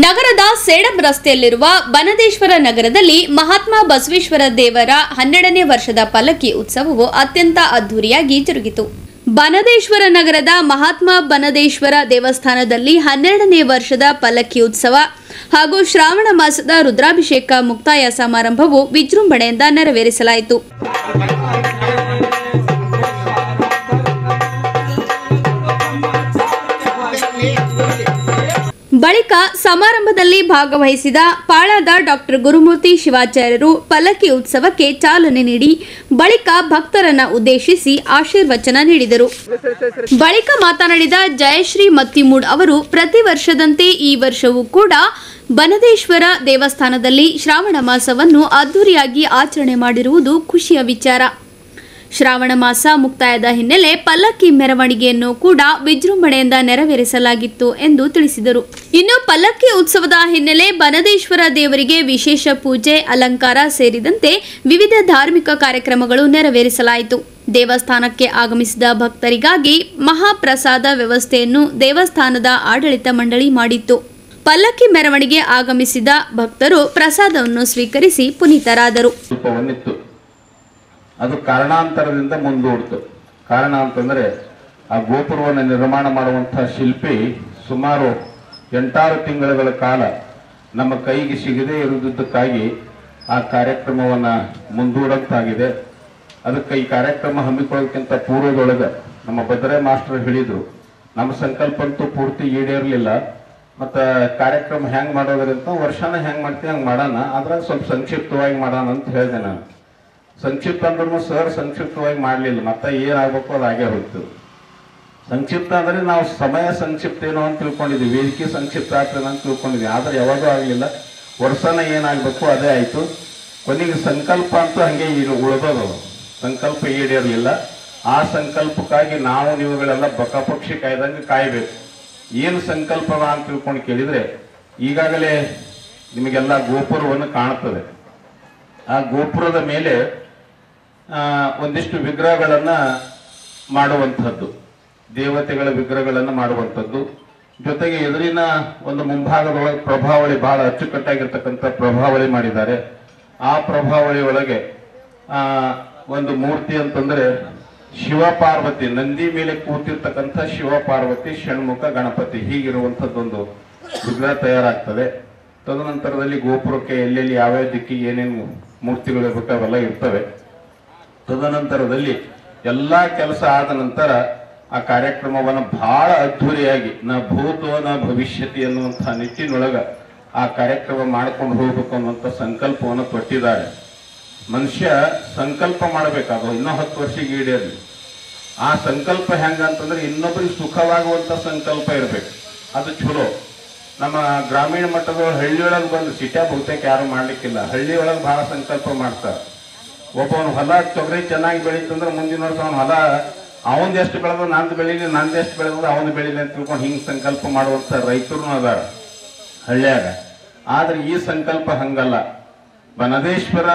ನಗರದ ಸೇಡಂ ರಸ್ತೆಯಲ್ಲಿರುವ ಬನದೇಶ್ವರ ನಗರದಲ್ಲಿ ಮಹಾತ್ಮ ಬಸವೇಶ್ವರ ದೇವರ 12ನೇ ವರ್ಷದ ಪಲ್ಲಕ್ಕಿ ಉತ್ಸವವು ಅತ್ಯಂತ ಅದ್ದೂರಿಯಾಗಿ ಜರುಗಿತು. ಬನದೇಶ್ವರ ನಗರದ ಮಹಾತ್ಮ ಬನದೇಶ್ವರ ದೇವಸ್ಥಾನದಲ್ಲಿ 12ನೇ ವರ್ಷದ ಪಲ್ಲಕ್ಕಿ ಉತ್ಸವ ಹಾಗೂ ಶ್ರಾವಣ ಮಾಸದ ರುದ್ರಾಭಿಷೇಕ ಮುಕ್ತಾಯ ಸಮಾರಂಭವು ವಿಜೃಂಭಣೆಯಿಂದ ನೆರವೇರಿಸಲಾಯಿತು. ಬಳಿಕ ಸಮಾರಂಭದಲ್ಲಿ ಭಾಗವಹಿಸಿದ ಪಾಳದ ಡಾಕ್ಟರ್ ಗುರುಮೂರ್ತಿ ಶಿವಾಚಾರ್ಯರು ಪಲ್ಲಕ್ಕಿ ಉತ್ಸವಕ್ಕೆ ಚಾಲನೆ ನೀಡಿ ಬಳಿಕ ಭಕ್ತರನ್ನ ಉದ್ದೇಶಿಸಿ ಆಶೀರ್ವಚನ ನೀಡಿದರು. ಬಳಿಕ ಮಾತನಾಡಿದ ಜಯಶ್ರೀ ಮತ್ತಿಮೂಡ್ ಅವರು ಪ್ರತಿ ವರ್ಷದಂತೆ ಈ ವರ್ಷವೂ ಕೂಡ ಬನದೇಶ್ವರ ದೇವಸ್ಥಾನದಲ್ಲಿ ಶ್ರಾವಣ ಮಾಸವನ್ನು ಅದ್ದೂರಿಯಾಗಿ ಆಚರಣೆ ಮಾಡಿರುವುದು ಖುಷಿಯ ವಿಚಾರ. ಶ್ರಾವಣ ಮಾಸ ಮುಕ್ತಾಯದ ಹಿನ್ನೆಲೆ ಪಲ್ಲಕ್ಕಿ ಮೆರವಣಿಗೆಯನ್ನು ಕೂಡ ವಿಜೃಂಭಣೆಯಿಂದ ನೆರವೇರಿಸಲಾಗಿತ್ತು ಎಂದು ತಿಳಿಸಿದರು. ಇನ್ನು ಪಲ್ಲಕ್ಕಿ ಉತ್ಸವದ ಹಿನ್ನೆಲೆ ಬನದೇಶ್ವರ ದೇವರಿಗೆ ವಿಶೇಷ ಪೂಜೆ, ಅಲಂಕಾರ ಸೇರಿದಂತೆ ವಿವಿಧ ಧಾರ್ಮಿಕ ಕಾರ್ಯಕ್ರಮಗಳು ನೆರವೇರಿಸಲಾಯಿತು. ದೇವಸ್ಥಾನಕ್ಕೆ ಆಗಮಿಸಿದ ಭಕ್ತರಿಗಾಗಿ ಮಹಾಪ್ರಸಾದ ವ್ಯವಸ್ಥೆಯನ್ನು ದೇವಸ್ಥಾನದ ಆಡಳಿತ ಮಂಡಳಿ ಮಾಡಿತ್ತು. ಪಲ್ಲಕ್ಕಿ ಮೆರವಣಿಗೆ ಆಗಮಿಸಿದ ಭಕ್ತರು ಪ್ರಸಾದವನ್ನು ಸ್ವೀಕರಿಸಿ ಪುನೀತರಾದರು. ಅದು ಕಾರಣಾಂತರದಿಂದ ಮುಂದೂಡ್ತು. ಕಾರಣ ಅಂತಂದ್ರೆ ಆ ಗೋಪುರವನ್ನು ನಿರ್ಮಾಣ ಮಾಡುವಂತಹ ಶಿಲ್ಪಿ ಸುಮಾರು 8-6 ತಿಂಗಳ ಕಾಲ ನಮ್ಮ ಕೈಗೆ ಸಿಗದೇ ಇರುವುದಕ್ಕಾಗಿ ಆ ಕಾರ್ಯಕ್ರಮವನ್ನ ಮುಂದೂಡಂತಾಗಿದೆ. ಅದಕ್ಕೆ ಈ ಕಾರ್ಯಕ್ರಮ ಹಮ್ಮಿಕೊಳ್ಳೋದಕ್ಕಿಂತ ಪೂರ್ವದೊಳಗೆ ನಮ್ಮ ಭದ್ರೇ ಮಾಸ್ಟರ್ ಹೇಳಿದ್ರು, ನಮ್ಮ ಸಂಕಲ್ಪ ಅಂತೂ ಪೂರ್ತಿ ಈಡೇರಲಿಲ್ಲ, ಮತ್ತು ಕಾರ್ಯಕ್ರಮ ಹೆಂಗ್ ಮಾಡೋದ್ರಿಂದ ವರ್ಷನ ಹೆಂಗ್ ಮಾಡ್ತೀವಿ ಹಂಗೆ ಮಾಡೋಣ, ಆದ್ರೆ ಸ್ವಲ್ಪ ಸಂಕ್ಷಿಪ್ತವಾಗಿ ಮಾಡೋಣ ಅಂತ ಹೇಳಿದೆ ನಾನು. ಸಂಕ್ಷಿಪ್ತ ಅಂದ್ರೂ ಸರ್ ಸಂಕ್ಷಿಪ್ತವಾಗಿ ಮಾಡಲಿಲ್ಲ, ಮತ್ತೆ ಏನಾಗಬೇಕು ಅದು ಆಗೇ ಹೋಗ್ತು. ಸಂಕ್ಷಿಪ್ತ ಅಂದ್ರೆ ನಾವು ಸಮಯ ಸಂಕ್ಷಿಪ್ತ ಏನೋ ಅಂತ ತಿಳ್ಕೊಂಡಿದ್ವಿ, ವೇದಿಕೆ ಸಂಕ್ಷಿಪ್ತ ಆಗ್ತದೆ ಅಂತ ತಿಳ್ಕೊಂಡಿದ್ವಿ, ಆದ್ರೆ ಯಾವಾಗೂ ಆಗಲಿಲ್ಲ. ವರ್ಷನ ಏನಾಗಬೇಕು ಅದೇ ಆಯ್ತು. ಕೊನೆಗೆ ಸಂಕಲ್ಪ ಅಂತೂ ಹಂಗೆ ಉಳಿದೋದು, ಸಂಕಲ್ಪ ಈಡೇರಲಿಲ್ಲ. ಆ ಸಂಕಲ್ಪಕ್ಕಾಗಿ ನಾವು ನೀವುಗಳೆಲ್ಲ ಬಕಪಕ್ಷಿ ಕಾಯ್ದಂಗೆ ಕಾಯ್ಬೇಕು. ಏನು ಸಂಕಲ್ಪ ಅಂತ ತಿಳ್ಕೊಂಡು ಕೇಳಿದ್ರೆ, ಈಗಾಗಲೇ ನಿಮಗೆಲ್ಲ ಗೋಪುರವನ್ನು ಕಾಣುತ್ತದೆ. ಆ ಗೋಪುರದ ಮೇಲೆ ಒಂದಿಷ್ಟು ವಿಗ್ರಹಗಳನ್ನ ಮಾಡುವಂಥದ್ದು, ದೇವತೆಗಳ ವಿಗ್ರಹಗಳನ್ನು ಮಾಡುವಂಥದ್ದು, ಜೊತೆಗೆ ಎದುರಿನ ಒಂದು ಮುಂಭಾಗದೊಳಗೆ ಪ್ರಭಾವಳಿ, ಬಹಳ ಅಚ್ಚುಕಟ್ಟಾಗಿರ್ತಕ್ಕಂಥ ಪ್ರಭಾವಳಿ ಮಾಡಿದ್ದಾರೆ. ಆ ಪ್ರಭಾವಳಿ ಒಳಗೆ ಒಂದು ಮೂರ್ತಿ ಅಂತಂದ್ರೆ ಶಿವ ಪಾರ್ವತಿ, ನಂದಿ ಮೇಲೆ ಕೂತಿರ್ತಕ್ಕಂಥ ಶಿವ ಪಾರ್ವತಿ, ಷಣ್ಮುಖ ಗಣಪತಿ, ಹೀಗಿರುವಂಥದ್ದೊಂದು ವಿಗ್ರಹ ತಯಾರಾಗ್ತದೆ. ತದನಂತರದಲ್ಲಿ ಗೋಪುರಕ್ಕೆ ಎಲ್ಲೆಲ್ಲಿ ಯಾವ್ಯಾವ ದಿಕ್ಕಿಗೆ ಏನೇನು ಮೂರ್ತಿಗಳು ಇರಬೇಕು ಅವೆಲ್ಲ ಇರ್ತವೆ. ತದನಂತರದಲ್ಲಿ ಎಲ್ಲಾ ಕೆಲಸ ಆದ ನಂತರ ಆ ಕಾರ್ಯಕ್ರಮವನ್ನು ಬಹಳ ಅದ್ಧೂರಿಯಾಗಿ ನ ಭೂತೋ ನ ಭವಿಷ್ಯತಿ ಅನ್ನುವಂತಹ ನಿಟ್ಟಿನೊಳಗ ಆ ಕಾರ್ಯಕ್ರಮ ಮಾಡ್ಕೊಂಡು ಹೋಗ್ಬೇಕು ಅನ್ನುವಂಥ ಸಂಕಲ್ಪವನ್ನು ತೊಟ್ಟಿದ್ದಾರೆ. ಮನುಷ್ಯ ಸಂಕಲ್ಪ ಮಾಡಬೇಕಾದ್ರು ಇನ್ನೂ 10 ವರ್ಷಕ್ಕೆ ಈಡೇರಲಿ. ಆ ಸಂಕಲ್ಪ ಹೆಂಗಂತಂದ್ರೆ ಇನ್ನೊಬ್ಬರಿಗೆ ಸುಖವಾಗುವಂತ ಸಂಕಲ್ಪ ಇರಬೇಕು, ಅದು ಚಲೋ. ನಮ್ಮ ಗ್ರಾಮೀಣ ಮಟ್ಟದ ಹಳ್ಳಿಯೊಳಗೆ ಬಂದು ಸಿಟ್ಯಾಗ ಬಹುತೇಕ ಯಾರು ಮಾಡ್ಲಿಕ್ಕಿಲ್ಲ. ಹಳ್ಳಿಯೊಳಗೆ ಬಹಳ ಸಂಕಲ್ಪ ಮಾಡ್ತಾರೆ. ಒಬ್ಬವನು ಹೊಲ ತೊಗರಿ ಚೆನ್ನಾಗಿ ಬೆಳೀತಂದ್ರೆ ಮುಂದಿನ ವರ್ಷ ಅವನ ಹೊಲ ಅವಂದು ಎಷ್ಟು ಬೆಳೆದ ನಂದು ಬೆಳೀಲಿ, ನಂದು ಎಷ್ಟು ಬೆಳೆದ ಅವನು ಬೆಳೀಲಿ ಅಂತ ತಿಳ್ಕೊಂಡು ಹಿಂಗೆ ಸಂಕಲ್ಪ ಮಾಡುವಂಥ ರೈತರು ಅದಾರ ಹಳ್ಳಿಯಾಗ. ಆದ್ರೆ ಈ ಸಂಕಲ್ಪ ಹಂಗಲ್ಲ. ಬನದೇಶ್ವರ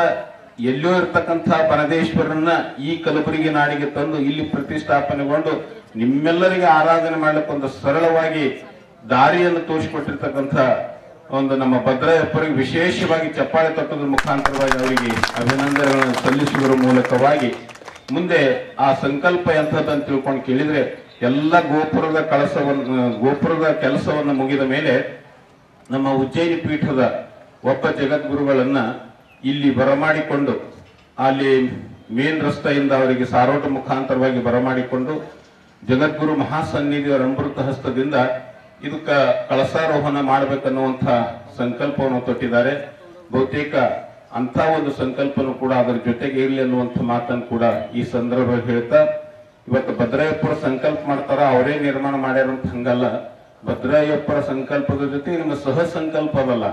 ಎಲ್ಲೋ ಇರ್ತಕ್ಕಂಥ ಬನದೇಶ್ವರನ್ನ ಈ ಕಲಬುರಗಿ ನಾಡಿಗೆ ತಂದು ಇಲ್ಲಿ ಪ್ರತಿಷ್ಠಾಪನೆಗೊಂಡು ನಿಮ್ಮೆಲ್ಲರಿಗೆ ಆರಾಧನೆ ಮಾಡ್ಲಿಕ್ಕೆ ಒಂದು ಸರಳವಾಗಿ ದಾರಿಯನ್ನು ತೋರಿಸಿಕೊಟ್ಟಿರ್ತಕ್ಕಂಥ ಒಂದು ನಮ್ಮ ಭದ್ರಯ್ಯಪ್ಪರಿಗೆ ವಿಶೇಷವಾಗಿ ಚಪ್ಪಾಳೆ ತಟ್ಟೋದ್ರ ಮುಖಾಂತರವಾಗಿ ಅವರಿಗೆ ಅಭಿನಂದನೆಗಳನ್ನು ಸಲ್ಲಿಸುವುದರ ಮೂಲಕವಾಗಿ ಮುಂದೆ ಆ ಸಂಕಲ್ಪ ಎಂಥದ್ದು ತಿಳ್ಕೊಂಡು ಕೇಳಿದ್ರೆ, ಎಲ್ಲ ಗೋಪುರದ ಕೆಲಸವನ್ನು ಮುಗಿದ ಮೇಲೆ ನಮ್ಮ ಉಜ್ಜಯಿನಿ ಪೀಠದ ಒಬ್ಬ ಜಗದ್ಗುರುಗಳನ್ನ ಇಲ್ಲಿ ಬರಮಾಡಿಕೊಂಡು, ಅಲ್ಲಿ ಮೇನ್ ರಸ್ತೆಯಿಂದ ಅವರಿಗೆ ಸಾರೋಟ ಮುಖಾಂತರವಾಗಿ ಬರಮಾಡಿಕೊಂಡು ಜಗದ್ಗುರು ಮಹಾಸನ್ನಿಧಿಯವರ ಅಮೃತ ಹಸ್ತದಿಂದ ಇದಕ್ಕ ಕಳಸಾರೋಹಣ ಮಾಡಬೇಕನ್ನುವಂಥ ಸಂಕಲ್ಪವನ್ನು ತೊಟ್ಟಿದ್ದಾರೆ. ಬಹುತೇಕ ಅಂಥ ಒಂದು ಸಂಕಲ್ಪನೂ ಕೂಡ ಅದರ ಜೊತೆಗೆ ಇರಲಿ ಅನ್ನುವಂಥ ಮಾತನ್ನು ಕೂಡ ಈ ಸಂದರ್ಭ ಹೇಳ್ತಾ, ಇವತ್ತು ಭದ್ರಯ್ಯಪ್ಪರ ಸಂಕಲ್ಪ ಮಾಡ್ತಾರ, ಅವರೇ ನಿರ್ಮಾಣ ಮಾಡ್ಯಾರಂತ ಹಂಗಲ್ಲ. ಭದ್ರಯ್ಯಪ್ಪರ ಸಂಕಲ್ಪದ ಜೊತೆ ನಿಮ್ಮ ಸಹ ಸಂಕಲ್ಪ ಅದಲ್ಲ.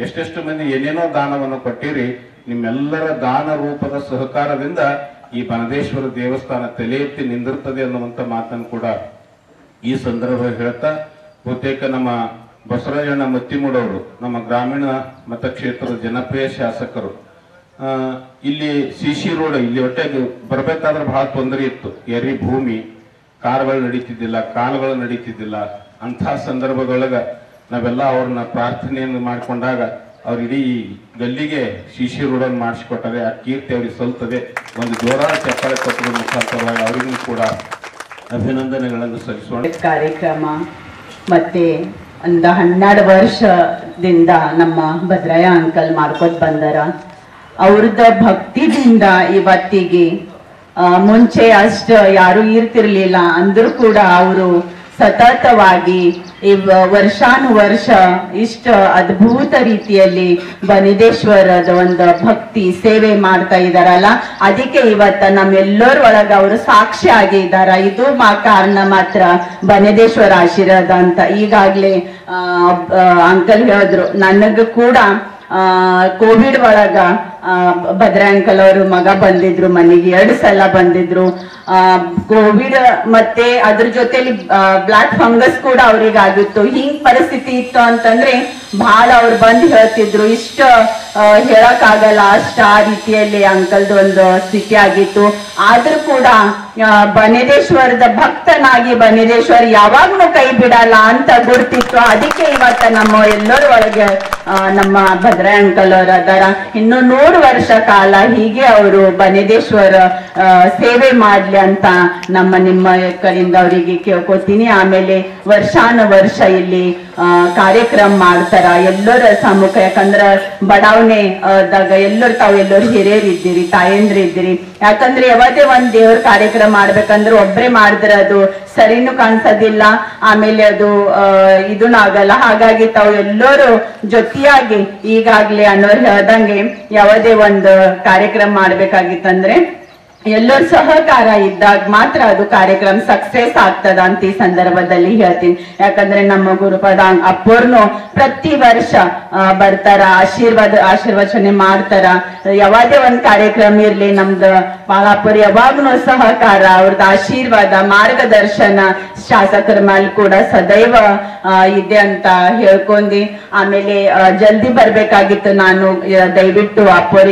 ಎಷ್ಟೆಷ್ಟು ಮಂದಿ ಏನೇನೋ ದಾನವನ್ನು ಕೊಟ್ಟಿರಿ, ನಿಮ್ಮೆಲ್ಲರ ದಾನ ರೂಪದ ಸಹಕಾರದಿಂದ ಈ ಬನದೇಶ್ವರ ದೇವಸ್ಥಾನ ತಲೆ ಎತ್ತಿ ನಿಂದಿರ್ತದೆ ಅನ್ನುವಂಥ ಮಾತನ್ನು ಕೂಡ ಈ ಸಂದರ್ಭ ಹೇಳ್ತಾ, ಬಹುತೇಕ ನಮ್ಮ ಬಸವರಾಜಣ್ಣ ಮತ್ತಿಮೂಡವರು ನಮ್ಮ ಗ್ರಾಮೀಣ ಮತಕ್ಷೇತ್ರದ ಜನಪ್ರಿಯ ಶಾಸಕರು, ಇಲ್ಲಿ ಸಿಸಿ ರೋಡ್ ಇಲ್ಲಿ ಒಟ್ಟೆಗೆ ಬರಬೇಕಾದ್ರೆ ಬಹಳ ತೊಂದರೆ ಇತ್ತು. ಎರಿ ಭೂಮಿ, ಕಾರುಗಳು ನಡೀತಿದ್ದಿಲ್ಲ, ಕಾಲುಗಳು ನಡೀತಿದ್ದಿಲ್ಲ. ಅಂಥ ಸಂದರ್ಭದೊಳಗ ನಾವೆಲ್ಲ ಅವ್ರನ್ನ ಪ್ರಾರ್ಥನೆಯನ್ನು ಮಾಡಿಕೊಂಡಾಗ ಅವ್ರ ಇಡೀ ಗಲ್ಲಿಗೆ ಶಿಶಿ ರೋಡನ್ನು ಮಾಡಿಸಿಕೊಟ್ಟರೆ ಆ ಕೀರ್ತಿ ಅವ್ರಿಗೆ ಸಲ್ತದೆ. ಒಂದು ಜೋರಾದ ಚಪ್ಪಾಳೆ ಕೊಟ್ಟರ ಮುಖಾಂತರವಾಗಿ ಅವರಿಗೂ ಕೂಡ ಅಭಿನಂದನೆಗಳನ್ನು ಸಲ್ಲಿಸೋಣ. ಕಾರ್ಯಕ್ರಮ ಮತ್ತೆ ಒಂದು 12 ವರ್ಷದಿಂದ ನಮ್ಮ ಭದ್ರಯ್ಯ ಅಂಕಲ್ ಮಾಡ್ಕೊತ ಬಂದಾರ. ಅವ್ರದ ಭಕ್ತಿದಿಂದ ಇವತ್ತಿಗೆ ಮುಂಚೆ ಅಷ್ಟು ಯಾರು ಇರ್ತಿರ್ಲಿಲ್ಲ ಅಂದ್ರೂ ಕೂಡ ಅವರು ಸತತವಾಗಿ ವರ್ಷಾನುವರ್ಷ ಇಷ್ಟ ಅದ್ಭುತ ರೀತಿಯಲ್ಲಿ ಬನದೇಶ್ವರದ ಒಂದು ಭಕ್ತಿ ಸೇವೆ ಮಾಡ್ತಾ ಇದಾರಲ್ಲ, ಅದಕ್ಕೆ ಇವತ್ತ ನಮ್ಮೆಲ್ಲರ ಒಳಗ ಅವರು ಸಾಕ್ಷಿ ಆಗಿದ್ದಾರ. ಇದು ಕಾರಣ ಮಾತ್ರ ಬನದೇಶ್ವರ ಆಶೀರ್ವಾದ ಅಂತ. ಈಗಾಗ್ಲೇ ಅಂಕಲ್ ಹೇಳಿದ್ರು, ನನಗ ಕೂಡ ಕೋವಿಡ್ ಒಳಗ ಭದ್ರ ಅಂಕಲ್ ಅವರು ಮಗ ಬಂದಿದ್ರು ಮನೆಗೆ, 2 ಸಲ ಬಂದಿದ್ರು. ಕೋವಿಡ್ ಮತ್ತೆ ಅದ್ರ ಜೊತೆಲಿ ಬ್ಲಾಕ್ ಫಂಗಸ್ ಕೂಡ ಅವ್ರಿಗೆ ಆಗಿತ್ತು. ಹಿಂಗ್ ಪರಿಸ್ಥಿತಿ ಇತ್ತು ಅಂತಂದ್ರೆ ಬಹಳ ಅವ್ರು ಬಂದು ಹೇಳ್ತಿದ್ರು, ಇಷ್ಟ ಹೇಳಕ್ ಆಗಲ್ಲ, ಅಷ್ಟ ಆ ರೀತಿಯಲ್ಲಿ ಅಂಕಲ್ದು ಒಂದು ಸ್ಥಿತಿ ಆಗಿತ್ತು. ಆದ್ರೂ ಕೂಡ ಬನದೇಶ್ವರದ ಭಕ್ತನಾಗಿ ಬನದೇಶ್ವರ ಯಾವಾಗ್ಲೂ ಕೈ ಬಿಡಲ್ಲ ಅಂತ ಗುರ್ತಿತ್ತು. ಅದಕ್ಕೆ ಇವತ್ತ ನಮ್ಮ ಎಲ್ಲರ ಒಳಗೆ ನಮ್ಮ ಭದ್ರ ಅಂಕಲ್ ಅವ್ರ ಅದಾರ. ಇನ್ನು 100 ವರ್ಷ ಕಾಲ ಹೀಗೆ ಅವರು ಬನದೇಶ್ವರ ಸೇವೆ ಮಾಡ್ಲಿ ಅಂತ ನಿಮ್ಮ ಕಡೆಯಿಂದ ಅವರಿಗೆ ಕೇಳ್ಕೊತೀನಿ. ಆಮೇಲೆ ವರ್ಷಾನುವರ್ಷ ಇಲ್ಲಿ ಕಾರ್ಯಕ್ರಮ ಮಾಡ್ತಾರ ಎಲ್ಲರ ಸಮ್ಮುಖ. ಯಾಕಂದ್ರ ಬಡಾವಣೆದಾಗ ಎಲ್ಲರೂ ಹಿರಿಯರು ಇದ್ದೀರಿ, ತಾಯಂದ್ರ ಇದ್ದೀರಿ. ಯಾಕಂದ್ರೆ ಯಾವುದೇ ಒಂದ್ ದೇವ್ರ ಕಾರ್ಯಕ್ರಮ ಮಾಡ್ಬೇಕಂದ್ರೆ ಒಬ್ರೇ ಮಾಡಿದ್ರೆ ಅದು ಸರಿನೂ ಕಾಣಿಸೋದಿಲ್ಲ, ಆಮೇಲೆ ಅದು ಇದನ್ನ ಆಗಲ್ಲ. ಹಾಗಾಗಿ ತಾವು ಎಲ್ಲರೂ ಜೊತೆಯಾಗಿ ಈಗಾಗ್ಲೇ ಅನ್ನೋರು ಹೇಳ್ದಂಗೆ ಯಾವುದೇ ಒಂದು ಕಾರ್ಯಕ್ರಮ ಮಾಡ್ಬೇಕಾಗಿತ್ತಂದ್ರೆ ಎಲ್ಲರ ಸಹಕಾರ ಇದ್ದಾಗ ಮಾತ್ರ ಅದು ಕಾರ್ಯಕ್ರಮ ಸಕ್ಸೆಸ್ ಆಗ್ತದ ಅಂತ ಈ ಸಂದರ್ಭದಲ್ಲಿ ಹೇಳ್ತೀನಿ. ಯಾಕಂದ್ರೆ ನಮ್ಮ ಗುರುಪಾದ ಅಪ್ಪೋರ್ನು ಪ್ರತಿ ವರ್ಷ ಬರ್ತಾರ, ಆಶೀರ್ವಚನೆ ಮಾಡ್ತಾರ. ಯಾವುದೇ ಒಂದ್ ಕಾರ್ಯಕ್ರಮ ಇರ್ಲಿ, ನಮ್ದು ಪಾಲಾಪುರ್ ಯಾವಾಗ್ಲೂ ಸಹಕಾರ, ಅವ್ರದ್ದು ಆಶೀರ್ವಾದ, ಮಾರ್ಗದರ್ಶನ ಶಾಸಕರ ಮೇಲೆ ಕೂಡ ಸದೈವ ಇದೆ ಅಂತ ಹೇಳ್ಕೊಂಡಿ. ಆಮೇಲೆ ಜಲ್ದಿ ಬರ್ಬೇಕಾಗಿತ್ತು, ನಾನು ದಯವಿಟ್ಟು ಅಪ್ಪೋರಿಗೆ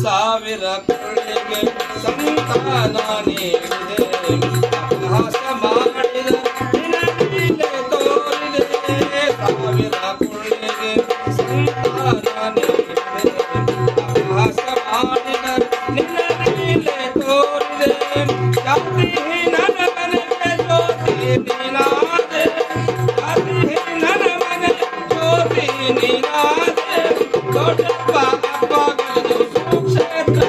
ಸಾವಿರ ಕೊಳ್ಳಿಗೆ ಸಂತಾನ ನೀಡಿದೆ ಅಪಹಾಸ ಮಾಡಿದ ನಿನಗೆ ತೋರಿದೆ ಸಾವಿರ ಕೊಳ್ಳಿಗೆ ಸಂತಾನ ನೀಡಿದೆ ಅಪಹಾಸ ಮಾಡಿದ ನಿನಗೆ ತೋರಿದೆ ಜಾತಿಹೀನ ಮನೆಗೆ ಜ್ಯೋತಿ ನೀನಾದೆ ಜಾತಿಹೀನ ಮನೆಗೆ ಜ್ಯೋತಿ ನೀನಾದೆ ದೊಡ್ಡಪ್ಪ ಅಪ್ಪಗಳು ಸುಕ್ಷೇತ್ರ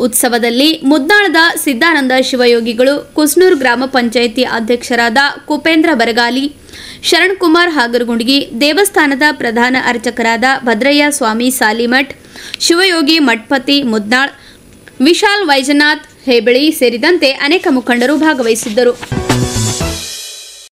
ಉತ್ಸವದಲ್ಲಿ ಮುದ್ನಾಳದ ಸಿದ್ದಾನಂದ ಶಿವಯೋಗಿಗಳು, ಕುಸ್ನೂರು ಗ್ರಾಮ ಪಂಚಾಯಿತಿ ಅಧ್ಯಕ್ಷರಾದ ಕುಪೇಂದ್ರ ಬರಗಾಲಿ, ಶರಣಕುಮಾರ್ ಹಾಗರಗುಂಡಗಿ, ದೇವಸ್ಥಾನದ ಪ್ರಧಾನ ಅರ್ಚಕರಾದ ಭದ್ರಯ್ಯ ಸ್ವಾಮಿ ಸಾಲಿಮಠ್, ಶಿವಯೋಗಿ ಮಠಪತಿ ಮುದ್ನಾಳ್, ವಿಶಾಲ್ ವೈಜನಾಥ್ ಹೇಬಳಿ ಸೇರಿದಂತೆ ಅನೇಕ ಮುಖಂಡರು ಭಾಗವಹಿಸಿದ್ದರು.